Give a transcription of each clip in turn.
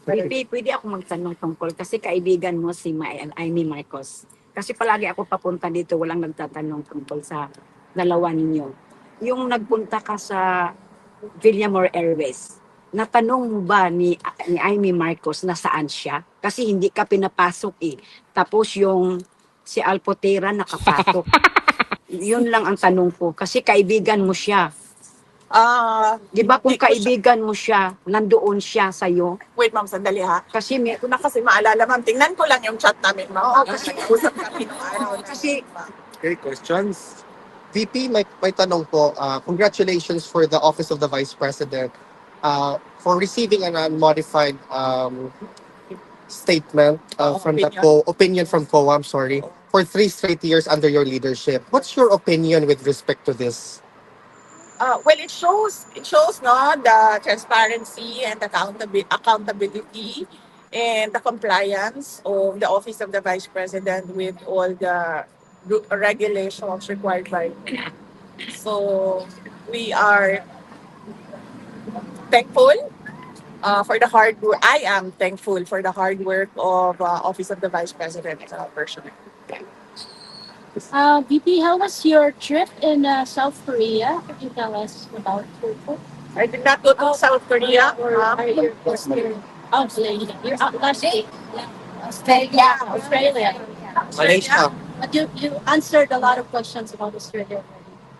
Pwede ako magtanong tungkol kasi kaibigan mo si Amy Marcos. Kasi palagi ako papunta dito, walang nagtatanong tungkol sa dalawa ninyo. Yung nagpunta ka sa Villamor Airways, natanong mo ba ni Amy Marcos na saan siya? Kasi hindi ka pinapasok eh. Tapos yung si Alpotera nakapasok. Yun lang ang tanong ko. Kasi kaibigan mo siya. Di ba kung Hindi ko siya- kaibigan mo siya, nandoon siya sa'yo? Wait, ma'am, sandali ha. Kasi may, Hindi ko na kasi maalala, ma'am. Tingnan ko lang yung chat namin, ma'am. Oo, kasi- Nag-usap kami nung araw. Kasi- Okay, questions? VP, may tanong po. Congratulations for the Office of the Vice President for receiving an unmodified statement from the opinion from COA, I'm sorry, for 3 straight years under your leadership. What's your opinion with respect to this? Well, it shows no the transparency and accountability and the compliance of the Office of the Vice President with all the regulations required by. So we are thankful for the hard work. I am thankful for the hard work of Office of the Vice President personally. VP, how was your trip in South Korea? Could you tell us about it? I did not go to South Korea. Or are you Australia? Australia. You're out last week. Australia. Australia. Malaysia. But you answered a lot of questions about Australia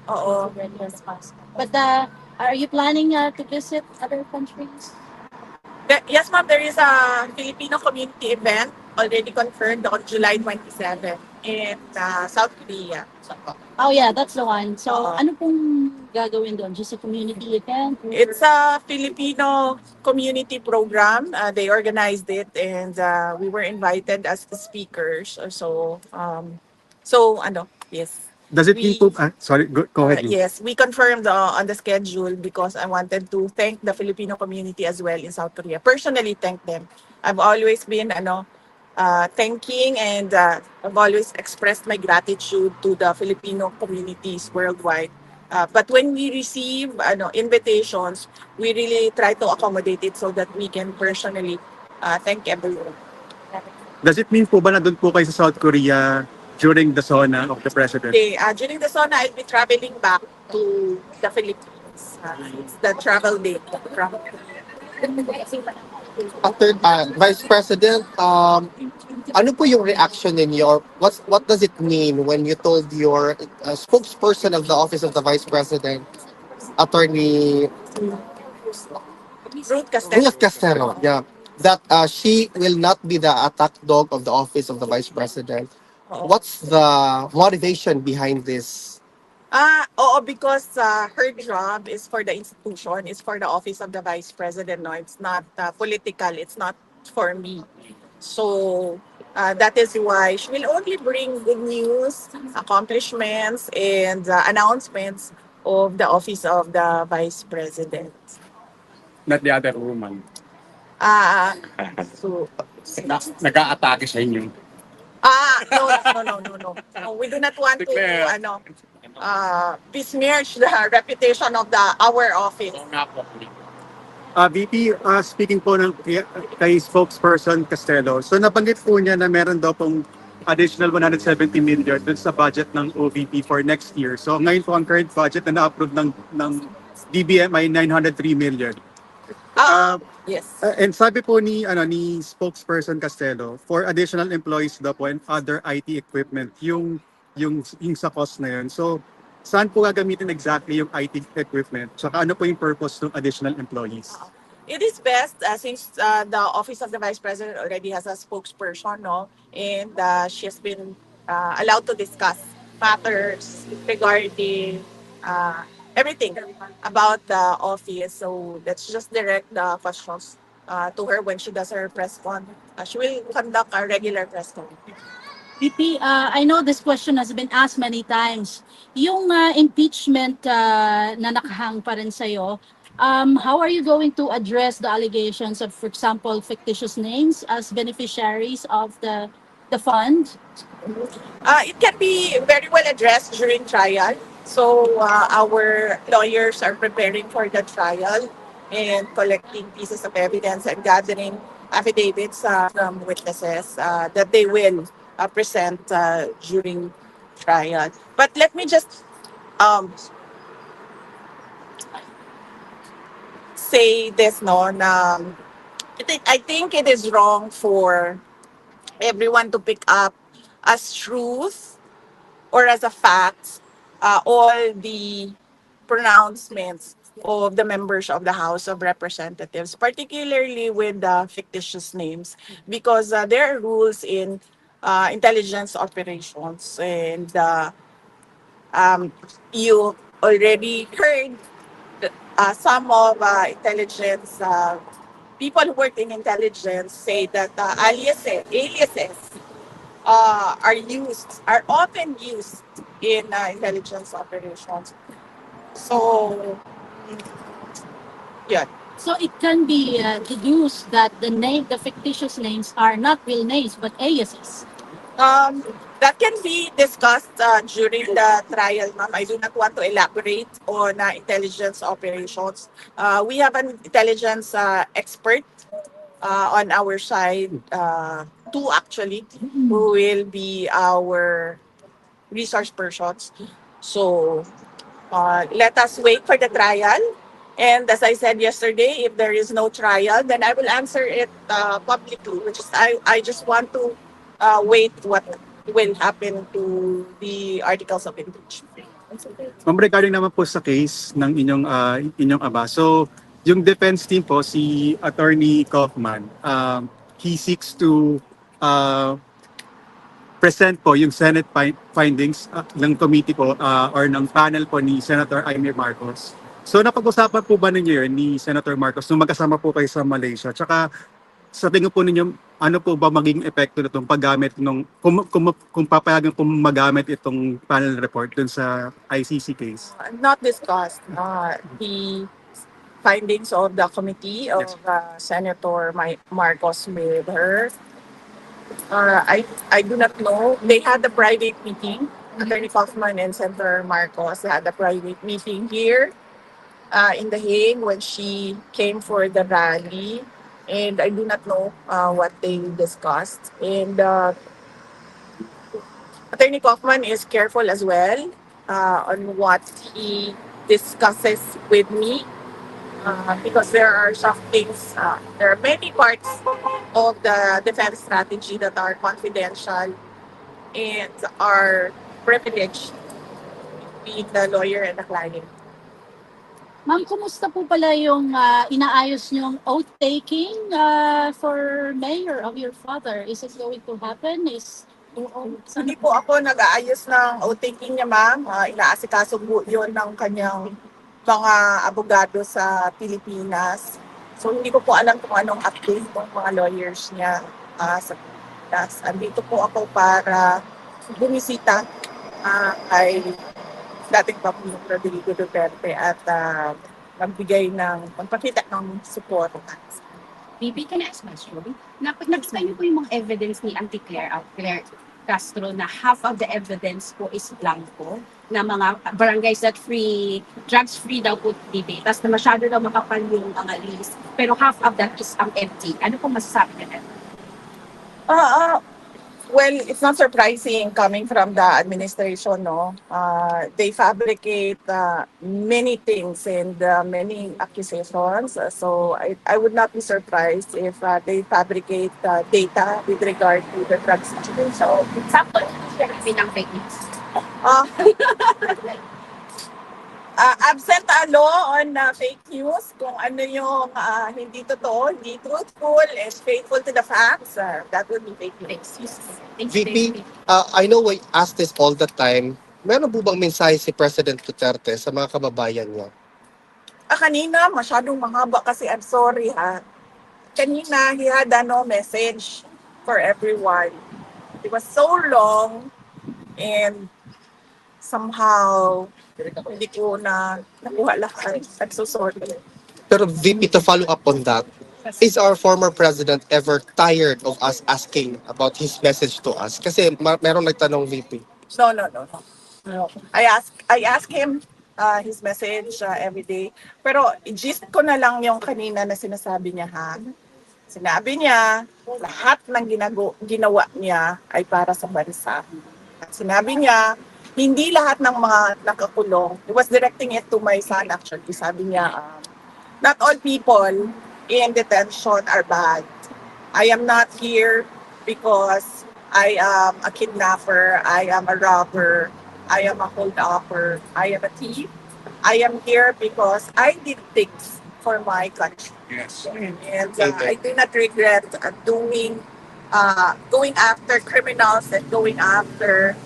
already. Oo. Already response. But are you planning to visit other countries? Yes, ma'am. There is a Filipino community event already confirmed on July 27 in South Korea. Oh yeah, that's the one. So Oo. ano pong gagawin doon? Just a community event? It's a Filipino community program. They organized it, and we were invited as the speakers. Yes. Does it We- mean po, sorry, go ahead. Yes, we confirmed on the schedule because I wanted to thank the Filipino community as well in South Korea. Personally, thank them. I've always been thanking and I've always expressed my gratitude to the Filipino communities worldwide. But when we receive invitations, we really try to accommodate it so that we can personally thank everyone. Does it mean po ba na doon po kayo sa South Korea during the SONA of the President? Okay, during the SONA, I'll be traveling back to the Philippines. It's the travel day. After Vice President, ano po yung reaction ninyo or what does it mean when you told your spokesperson of the Office of the Vice President, Attorney Ruth Castell. Ruth Castelo, yeah, that she will not be the attack dog of the Office of the Vice President? What's the motivation behind this? Because her job is for the institution, is for the Office of the Vice President. No, it's not political. It's not for me. So that is why she will only bring good news, accomplishments, and announcements of the Office of the Vice President. Not the other woman. So Nag-a-atake sa inyo. no. We do not want to besmirch the reputation of our office. VP, speaking po kay spokesperson Castelo, so nabanggit po niya na meron daw pong additional 170 million dun sa budget ng OVP for next year. So ngayon po ang current budget na na-approve ng DBM ay 903 million. Yes. And sabi po ni spokesperson Castelo, for additional employees daw po and other IT equipment, yung sa cost na yun. So, saan po gagamitin exactly yung IT equipment? Tsaka ano po yung purpose ng additional employees? It is best since the Office of the Vice President already has a spokesperson, no? And she has been allowed to discuss matters regarding everything about the office. So let's just direct the questions to her when she does her press con. She will conduct a regular press con. VP, I know this question has been asked many times. Yung impeachment na nakahang pa rin sa'yo, how are you going to address the allegations of, for example, fictitious names as beneficiaries of the fund? It can be very well addressed during trial. So our lawyers are preparing for the trial and collecting pieces of evidence and gathering affidavits from witnesses that they will present during trial. But let me just um, say this, no, na I think it is wrong for everyone to pick up as truth or as a fact all the pronouncements of the members of the House of Representatives, particularly with fictitious names, because there are rules in intelligence operations, and you already heard some of intelligence people who work in intelligence say that aliases are often used in intelligence operations. So, yeah. So it can be deduced that the fictitious names are not real names but aliases. Um, that can be discussed during the trial, ma'am. I do not want to elaborate on intelligence operations. We have an intelligence expert on our side, two actually, who will be our resource persons. So let us wait for the trial. And as I said yesterday, if there is no trial, then I will answer it publicly. Which is, I just want to wait what will happen to the articles of impeachment. Ma'am, regarding naman po sa case ng inyong aba. So, yung defense team po, si Attorney Kaufman, he seeks to uh, present po yung Senate findings ng committee po or ng panel po ni Senator Amy Marcos. So, napag-usapan po ba ninyo yun ni Senator Marcos nung magkasama po kayo sa Malaysia? Tsaka, sa tingin po ninyo, ano po ba maging epekto nitong paggamit kung papayagan kung magamit itong panel report dun sa ICC case? Not discussed the findings of the committee of Senator Marcos with her. I do not know. They had a private meeting. Attorney Kaufman and Senator Marcos had a private meeting here in The Hague when she came for the rally. And I do not know what they discussed. And Attorney Kaufman is careful as well on what he discusses with me because there are some things, there are many parts of the defense strategy that are confidential and are privileged between the lawyer and the client. Ma'am, kumusta po pala yung inaayos niyong oath-taking for mayor of your father? Is it going to happen? Hindi po ako nag-aayos ng outtaking niya, ma'am. Inaasikaso po yun ng kanyang mga abogado sa Pilipinas. So hindi ko po alam kung anong update ng mga lawyers niya sa Pilipinas. Andito po ako para bumisita kay dating Pangulong Rodrigo Duterte at magpakita ng support. Bibi, can I ask question? Nakita niyo po yung mga evidence ni Claire Castro na half of the evidence po is blanco, na mga barangays that drugs-free daw po Bibi. Tapos na masyado daw makapal yung mga list. Pero half of that is empty. Ano po masasabi niyo? Well, it's not surprising coming from the administration, no? They fabricate many things and many accusations. So I would not be surprised if they fabricate data with regard to the drug situation. So, Example, pinang fake news. absent a law on fake news, kung ano yung hindi totoo, hindi truthful, and faithful to the facts, that would be fake news. VP, I know we ask this all the time. Meron po bang mensahe si President Duterte sa mga kababayan niya? Kanina, masyadong mahaba kasi I'm sorry ha. Kanina, he had message for everyone. It was so long and somehow hindi ko na nakuha lahat. I'm so sorry. Pero VP, to follow up on that, is our former president ever tired of us asking about his message to us? Kasi meron nagtanong, VP. No. I ask him his message every day. Pero gist ko na lang yung kanina na sinasabi niya ha. Sinabi niya, lahat ng ginawa niya ay para sa bansa. At sinabi niya, hindi lahat ng mga nakakulong, he was directing it to my son actually, sabi niya, not all people in detention are bad. I am not here because I am a kidnapper, I am a robber, I am a holdupper, I am a thief. I am here because I did things for my country. Yes. And I do not regret going after criminals and going after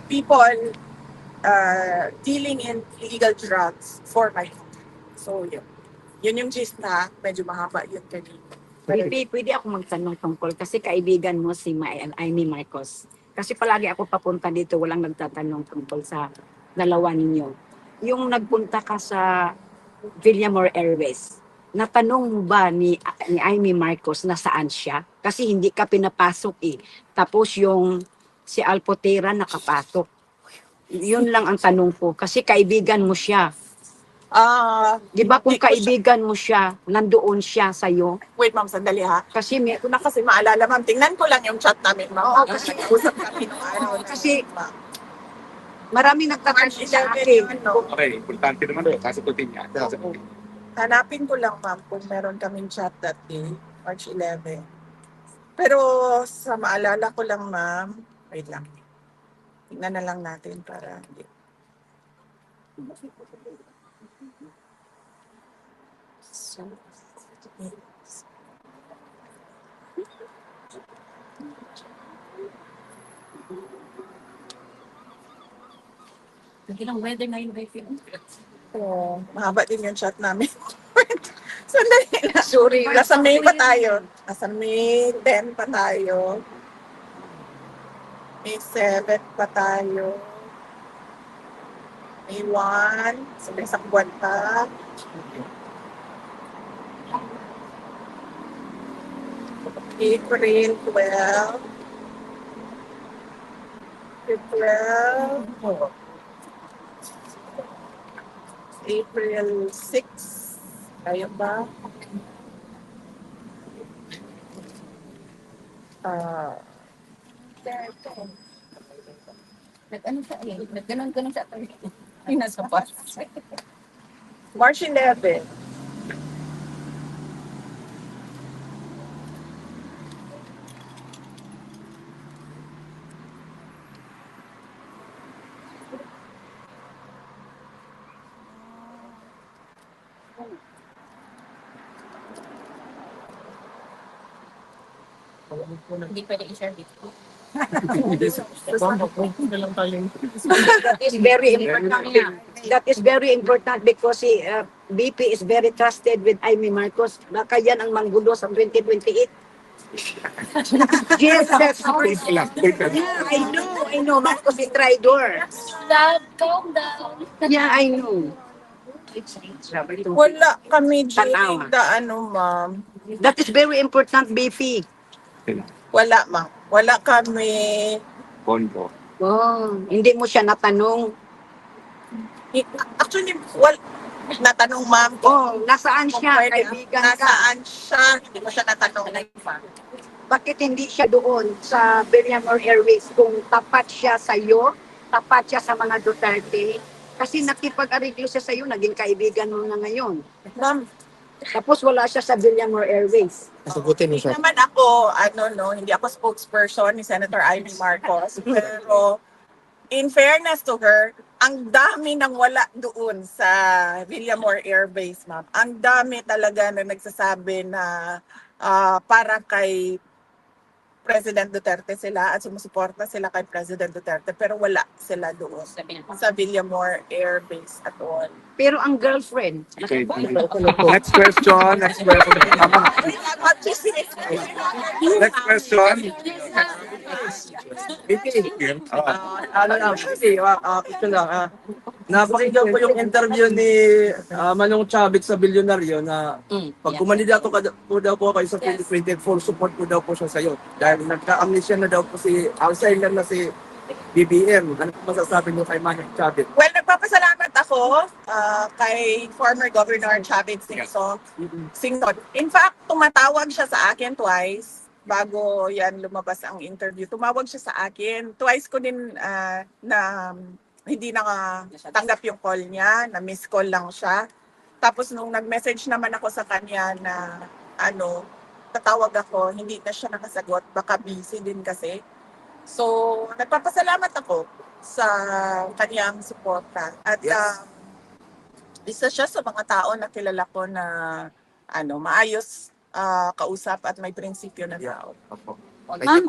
people dealing in illegal drugs for my country. So, yun. Yun yung gist na medyo mahaba yun kanina. Pwede ako magtanong tungkol kasi kaibigan mo si Amy Marcos. Kasi palagi ako papunta dito, walang nagtatanong tungkol sa dalawa ninyo. Yung nagpunta ka sa Villamor Airways, natanong mo ba ni Amy Marcos na saan siya? Kasi hindi ka pinapasok eh. Tapos yung si Alpotera nakapasok. Yun lang ang tanong ko. Kasi kaibigan mo siya. Di ba kung Hindi ko siya- kaibigan mo siya, nandoon siya sa'yo? Wait, ma'am, sandali ha. Kasi may, Hindi ko na kasi maalala, ma'am. Tingnan ko lang yung chat namin, ma'am. Oo, kasi- Usap kami nung araw. na Kasi- yun, ma'am. maraming nagtatanong March sa 11 akin. yun, no? Okay, importante naman doon. Sasagutin niya. Hanapin ko lang, ma'am, kung meron kaming chat that day, March 11. Pero sa maalala ko lang, ma'am, wait lang. Tingnan na lang natin para hindi. Ilang weather ngayon ba yung Oh, mahaba din yung chat namin. Sandali lang. Sorry. Nasa May pa tayo. Nasa May 10 pa tayo. May 7 pa tayo. May 1. So, may isang buwan pa. April 12. April 12. April 6. Kaya ba? Nag-ano siya eh. Nag-ganon-ganon siya. Ay, nasa bus. March 11. Hindi pwede i-share dito. That is very important. That is very important because si BP is very trusted with Amy Marcos. Baka yan ang manggulo sa 2028. Yes, that's Wait lang. Wait lang. Yeah, I know. Marcos is traitor. Stop, calm down. Yeah, I know. Wala kami Tanawa. during the ma'am. That is very important, BP. Wala, ma'am. Wala kami. Bondo. Oh, hindi mo siya natanong. Actually, natanong, ma'am, Oh, nasaan kung siya? pwede, Kaibigan ka. nasaan siya. Hindi mo siya natanong. Bakit hindi siya doon sa Villamor Airways kung tapat siya sa iyo, tapat siya sa mga Duterte? Kasi nakipag-ariglo siya sa iyo, naging kaibigan mo na ngayon. Ma'am, Tapos wala siya sa Villamor Airways. Sagutin mo hindi siya. naman ako, hindi ako spokesperson ni Senator Amy Marcos. Pero, in fairness to her, ang dami nang wala doon sa Villamor Air Base, ma'am. Ang dami talaga na nagsasabi na para kay President Duterte sila at sumusuporta sila kay President Duterte pero wala sila doon Sabi na. sa Villamor Air Base at all. Pero ang girlfriend, Okay. Next question. Next question. Next question. Ano lang, kasi, ito lang, napakinggan ko yung interview ni Manong Chavit sa Bilyonaryo na pag kumandidato ka po daw po kayo sa 2024, support po daw po siya sa'yo. Dahil nagka-amnesia na daw po si Alzheimer na si BBM. Ano po masasabi niyo kay Manong Chavit? Well, nagpapasalamat ako kay former Governor Chavit Singson. In fact, tumatawag siya sa akin twice bago yan lumabas ang interview. Tumawag siya sa akin. Twice ko din na hindi nakatanggap yung call niya, na miss call lang siya. Tapos nung nag-message naman ako sa kanya na tatawag ako, hindi na siya nakasagot. Baka busy din kasi. So, nagpapasalamat ako sa kanyang suporta. At isa siya sa mga tao na kilala ko na maayos kausap at may prinsipyo na tao. Ma'am,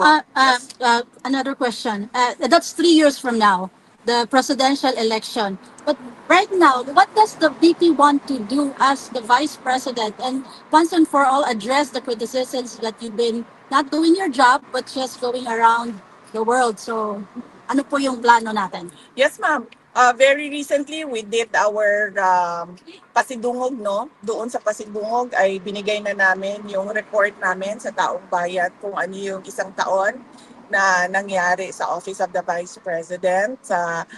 another question. That's 3 years from now, the presidential election. But right now, what does the VP want to do as the vice president and once and for all address the criticisms that you've been not doing your job but just going around the world? So, ano po yung plano natin? Yes, ma'am. Very recently, we did our pasidungog, no? Doon sa pasidungog ay binigay na namin yung report namin sa taong bayan kung ano yung isang taon na nangyari sa Office of the Vice President.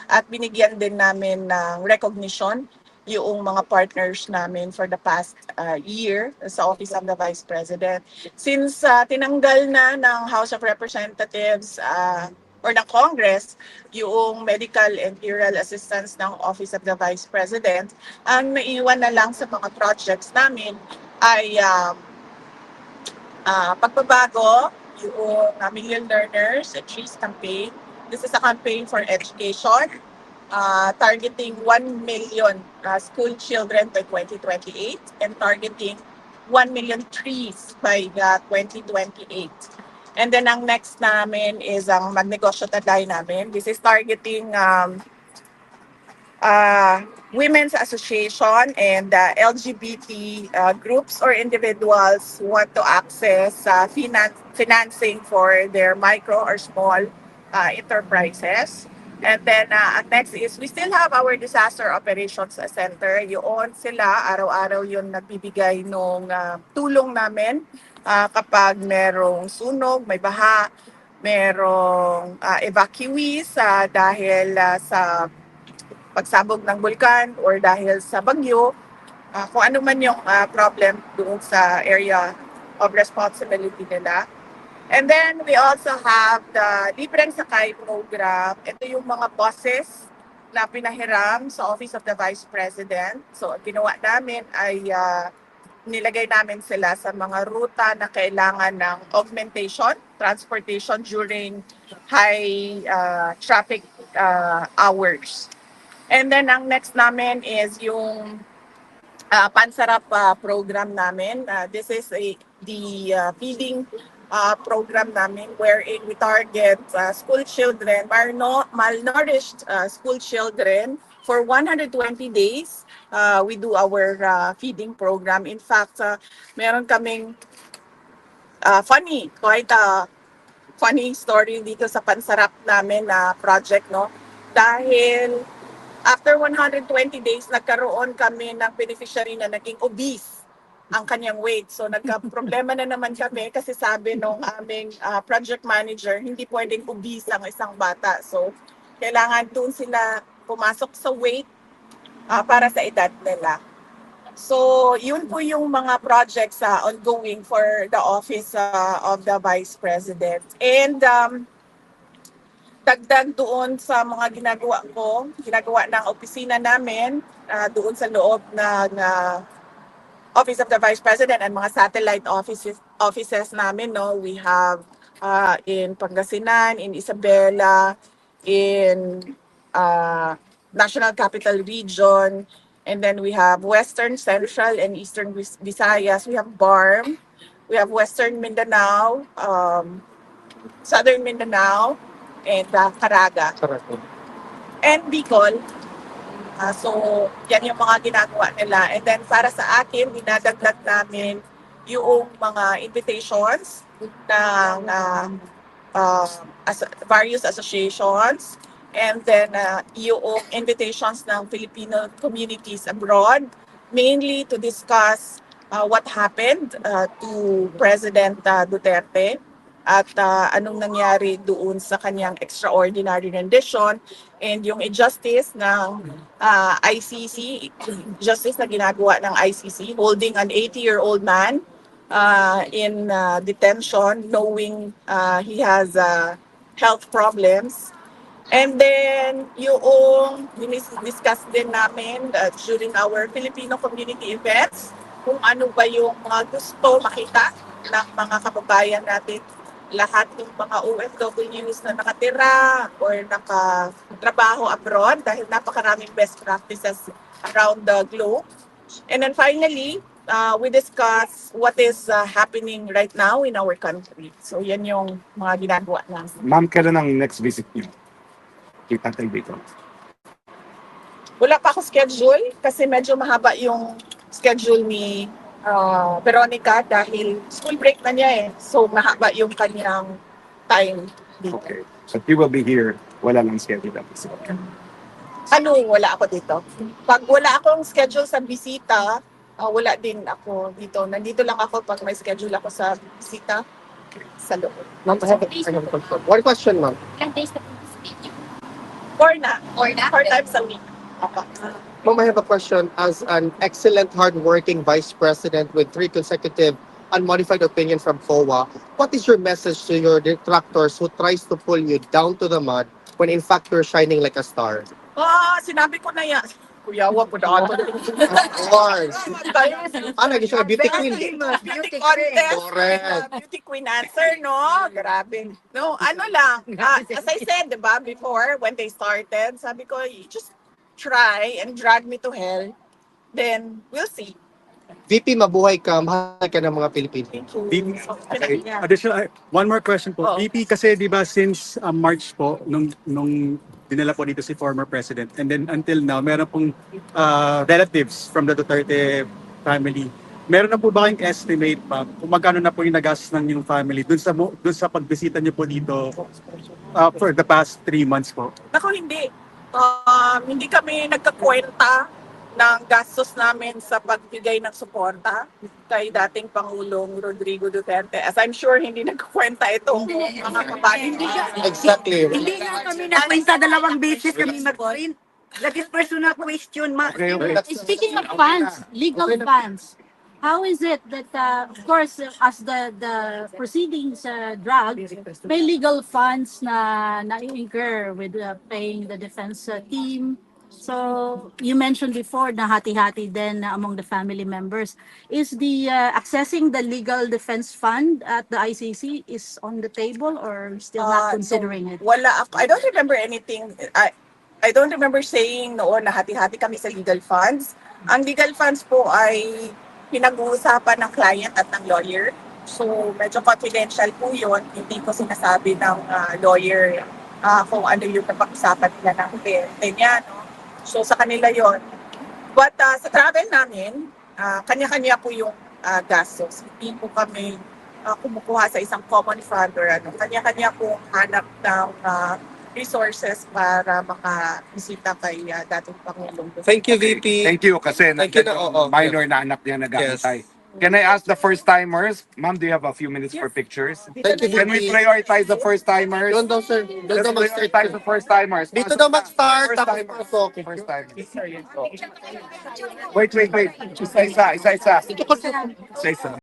At binigyan din namin ng recognition yung mga partners namin for the past year sa Office of the Vice President. Since tinanggal na ng House of Representatives or ng Congress yung medical and burial assistance ng Office of the Vice President, ang naiwan na lang sa mga projects namin ay pagbabago yung Million Learners at Trees campaign. This is a campaign for education targeting 1 million school children by 2028 and targeting 1 million trees by 2028. And then ang next namin is ang Magnegosyo Taday namin. This is targeting women's association and LGBT groups or individuals who want to access financing for their micro or small enterprises. And then next is we still have our disaster operations center. Yun sila, araw-araw yun nagbibigay ng tulong namin kapag merong sunog, may baha, merong evacuees dahil sa pagsabog ng bulkan or dahil sa bagyo, kung ano man yung problem doon sa area of responsibility nila. And then we also have the Libreng Sakay program. Ito yung mga buses na pinahiram sa Office of the Vice President. So ang ginawa namin ay nilagay namin sila sa mga ruta na kailangan ng augmentation, transportation during high traffic hours. And then ang next namin is yung Pansarap program namin. This is the feeding program namin wherein we target school children, malnourished school children. For 120 days, we do our feeding program. In fact, meron kaming quite funny story dito sa Pansarap namin na project, no? Dahil after 120 days, nagkaroon kami ng beneficiary na naging obese ang kanyang weight. So nagka-problema na naman kami kasi sabi nung aming project manager, hindi pwedeng obese ang isang bata. So kailangan doon sila pumasok sa weight para sa edad nila. So yun po yung mga projects ongoing for the Office of the Vice President. And dagdag doon sa mga ginagawa ng opisina namin doon sa loob ng Office of the Vice President and mga satellite offices namin, no? We have in Pangasinan, in Isabela, in National Capital Region, and then we have Western, Central, and Eastern Visayas. We have BARM, we have Western Mindanao, Southern Mindanao, and Caraga, and Bicol. So, yan yung mga ginagawa nila. And then, para sa akin, dinadagdag namin yung mga invitations ng various associations. And then, yung invitations ng Filipino communities abroad, mainly to discuss what happened to President Duterte. at anong nangyari doon sa kanyang extraordinary rendition and yung injustice ng ICC, justice na ginagawa ng ICC, holding an 80-year-old man in detention knowing he has health problems. And then, yung discuss din namin during our Filipino community events, kung ano ba yung mga gusto makita ng mga kababayan natin, lahat ng mga OFWs na nakatira or nakatrabaho abroad dahil napakaraming best practices around the globe. And then finally, we discuss what is happening right now in our country. So yan yung mga ginagawa namin. Ma'am, kailan ang next visit niyo? Kita tayo dito. Wala pa ako schedule kasi medyo mahaba yung schedule ni Veronica dahil school break na niya eh. So mahaba yung kanyang time dito. Okay. So you will be here, wala lang schedule ang visit. Ano, wala ako dito. Pag wala akong schedule sa bisita, wala din ako dito. Nandito lang ako pag may schedule ako sa bisita sa loob. Ma'am, I have a question. One question, ma'am. Ilang days na po stay niyo? Or na. Or na? 4 times a week. Ma'am, I have a question. As an excellent, hardworking vice president with 3 consecutive unmodified opinion from COA, what is your message to your detractors who tries to pull you down to the mud when in fact you're shining like a star? Sinabi ko na yan. Kuyawa po na ako. Of course. Naging siya beauty queen. Beauty contest. Correct. Beauty queen answer, no? Grabe. No, ano lang. As I said, di ba, before, when they started, sabi ko, you just try and drag me to hell. Then, we'll see. VP, mabuhay ka. Mahal ka ng mga Pilipino. Thank you. VP, So, okay. yeah. Additional, one more question po. Oo. VP, kasi di ba since March po, nung dinala po dito si former president, and then until now, meron pong relatives from the Duterte family. Meron na po ba kayong estimate pa kung magkano na po yung nagastos ng yung family dun sa pagbisita niyo po dito for the past 3 months po? Ako hindi. Hindi kami nagkakwenta ng gastos namin sa pagbigay ng suporta kay dating Pangulong Rodrigo Duterte. As I'm sure hindi nagkakwenta itong mga kabayan. Exactly. Hindi nga kami nagkwenta, 2 beses kami mag-print. That is personal question, ma. Okay, okay. Speaking of funds, legal funds, how is it that, of course, as the proceedings drag, may legal funds na incur with paying the defense team? So, you mentioned before na hati-hati din among the family members. Is the accessing the legal defense fund at the ICC is on the table or still not considering it? Wala ako. I don't remember anything. I don't remember saying noon na hati-hati kami sa legal funds. Ang legal funds po ay pinag-uusapan ng client at ng lawyer. So, medyo confidential po yun. Hindi ko sinasabi ng lawyer kung ano yung napag-usapan nila ng cliente niya. No? So, sa kanila yon. But sa travel namin, kanya-kanya po yung gastos. Hindi po kami kumukuha sa isang common fund or ano. Kanya-kanya po hanap ng resources para makabisita kay dating Pangulong. Thank you, VP. Thank you kasi Thank you na, oo. minor na anak niya nag-aantay. Can I ask the first timers? Ma'am, do you have a few minutes for pictures? Thank you, Can we VP. prioritize the first timers? Doon daw, sir. Doon Let's daw mag-start. prioritize the first timers. Dito daw mag-start. First Tapos timers. pasok. First timers. Wait. Isa-isa. Isa-isa.